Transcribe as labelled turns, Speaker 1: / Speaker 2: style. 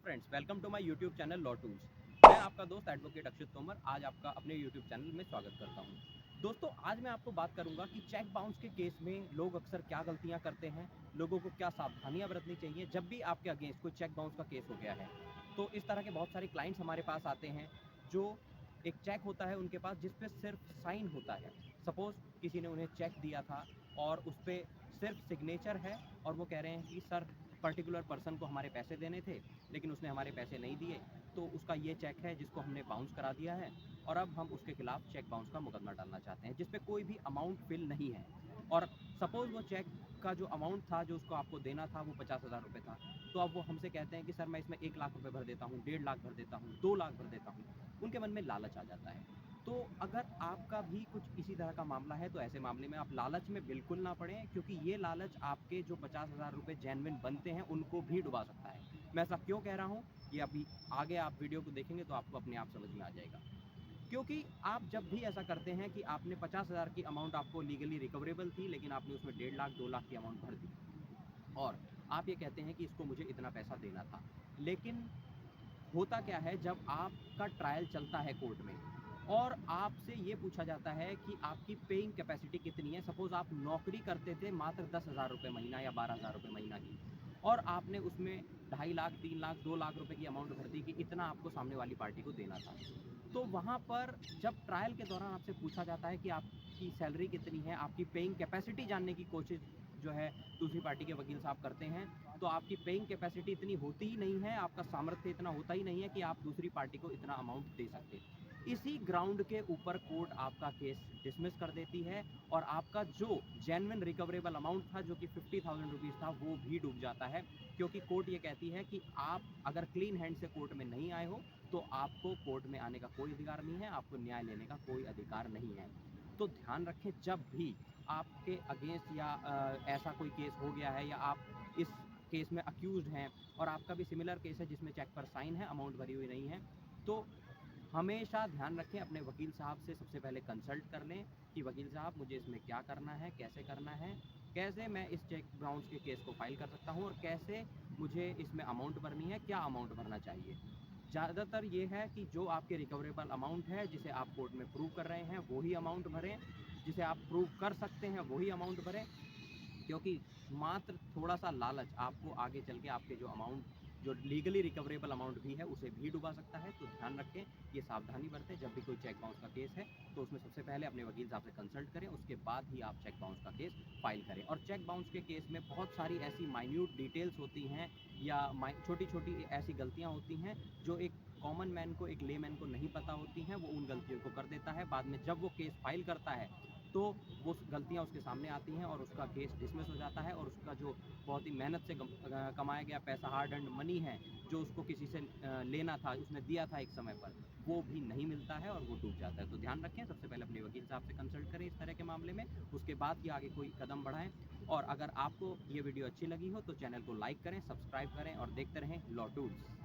Speaker 1: Friends, welcome to my YouTube channel law tools. मैं आपका दोस्त एडवोकेट अक्षित तोमर आज आपका अपने यूट्यूब चैनल में स्वागत करता हूं। दोस्तों, आज मैं आपको बात करूंगा कि चेक बाउंस के केस में लोग अक्सर क्या गलतियां करते हैं, लोगों को क्या सावधानियां बरतनी चाहिए जब भी आपके अगेंस्ट कोई चेक बाउंस का केस हो गया है। तो इस तरह के बहुत सारे क्लाइंट्स हमारे पास आते हैं जो एक चेक होता है उनके पास जिस पे सिर्फ साइन होता है। सपोज किसी ने उन्हें चेक दिया था और उस पर सिर्फ सिग्नेचर है और वो कह रहे हैं कि सर पर्टिकुलर पर्सन को हमारे पैसे देने थे लेकिन उसने हमारे पैसे नहीं दिए, तो उसका ये चेक है जिसको हमने बाउंस करा दिया है और अब हम उसके खिलाफ चेक बाउंस का मुकदमा डालना चाहते हैं जिसपे कोई भी अमाउंट फिल नहीं है। और सपोज वो चेक का जो अमाउंट था जो उसको आपको देना था वो 50,000 रुपये था, तो अब वो हमसे कहते हैं कि सर मैं इसमें 1 लाख रुपये भर देता हूँ, 1.5 लाख भर देता हूँ, 2 लाख भर देता हूँ। उनके मन में लालच आ जाता है। तो अगर आपका भी कुछ इसी तरह का मामला है तो ऐसे मामले में आप लालच में बिल्कुल ना पड़ें, क्योंकि ये लालच आपके जो 50,000 रुपये जेन्युइन बनते हैं उनको भी डुबा सकता है। मैं ऐसा क्यों कह रहा हूँ, ये अभी आगे आप वीडियो को देखेंगे तो आपको अपने आप समझ में आ जाएगा। क्योंकि आप जब भी ऐसा करते हैं कि आपने 50,000 की अमाउंट आपको लीगली रिकवरेबल थी लेकिन आपने उसमें 1.5 लाख 2 लाख की अमाउंट भर दी और आप ये कहते हैं कि इसको मुझे इतना पैसा देना था, लेकिन होता क्या है जब आपका ट्रायल चलता है कोर्ट में और आपसे ये पूछा जाता है कि आपकी पेइंग कैपेसिटी कितनी है। सपोज आप नौकरी करते थे मात्र 10,000 रुपये महीना या 12,000 रुपये महीना की और आपने उसमें 2.5 लाख 3 लाख 2 लाख रुपए की अमाउंट भर दी कि इतना आपको सामने वाली पार्टी को देना था। तो वहाँ पर जब ट्रायल के दौरान आपसे पूछा जाता है कि आपकी सैलरी कितनी है, आपकी पेइंग कैपेसिटी जानने की कोशिश जो है दूसरी पार्टी के वकील साहब करते हैं, तो आपकी पेइंग कैपेसिटी इतनी होती ही नहीं है, आपका सामर्थ्य इतना होता ही नहीं है कि आप दूसरी पार्टी को इतना अमाउंट दे सकते। इसी ग्राउंड के ऊपर कोर्ट आपका केस डिसमिस कर देती है और आपका जो जेन्युइन रिकवरेबल अमाउंट था जो कि 50,000 रुपीज़ था वो भी डूब जाता है, क्योंकि कोर्ट ये कहती है कि आप अगर क्लीन हैंड से कोर्ट में नहीं आए हो तो आपको कोर्ट में आने का कोई अधिकार नहीं है, आपको न्याय लेने का कोई अधिकार नहीं है। तो ध्यान रखें, जब भी आपके अगेंस्ट या ऐसा कोई केस हो गया है या आप इस केस में अक्यूज्ड हैं और आपका भी सिमिलर केस है जिसमें चेक पर साइन है, अमाउंट भरी हुई नहीं है, तो हमेशा ध्यान रखें, अपने वकील साहब से सबसे पहले कंसल्ट कर लें कि वकील साहब मुझे इसमें क्या करना है, कैसे करना है, कैसे मैं इस चेक बाउंस के केस को फाइल कर सकता हूँ और कैसे मुझे इसमें अमाउंट भरनी है, क्या अमाउंट भरना चाहिए। ज़्यादातर ये है कि जो आपके रिकवरेबल अमाउंट है जिसे आप कोर्ट में प्रूव कर रहे हैं वही अमाउंट भरें, जिसे आप प्रूव कर सकते हैं वही अमाउंट भरें, क्योंकि मात्र थोड़ा सा लालच आपको आगे चल के आपके जो अमाउंट जो लीगली रिकवरेबल अमाउंट भी है उसे भी डुबा सकता है। तो ध्यान रखें, ये सावधानी बरतें, जब भी कोई चेक बाउंस का केस है तो उसमें सबसे पहले अपने वकील साहब से कंसल्ट करें, उसके बाद ही आप चेक बाउंस का केस फाइल करें। और चेक बाउंस के केस में बहुत सारी ऐसी माइन्यूट डिटेल्स होती हैं या छोटी छोटी ऐसी गलतियाँ होती हैं जो एक कॉमन मैन को, एक लेमैन को नहीं पता होती हैं, वो उन गलतियों को कर देता है। बाद में जब वो केस फाइल करता है तो वो गलतियाँ उसके सामने आती हैं और उसका केस डिसमिस हो जाता है और उसका जो बहुत ही मेहनत से कमाया गया पैसा, हार्ड एंड मनी है, जो उसको किसी से लेना था, उसने दिया था एक समय पर, वो भी नहीं मिलता है और वो डूब जाता है। तो ध्यान रखें, सबसे पहले अपने वकील साहब से कंसल्ट करें इस तरह के मामले में, उसके बाद ही आगे कोई कदम बढ़ाएं। और अगर आपको ये वीडियो अच्छी लगी हो तो चैनल को लाइक करें, सब्सक्राइब करें और देखते रहें लॉ टूल्स।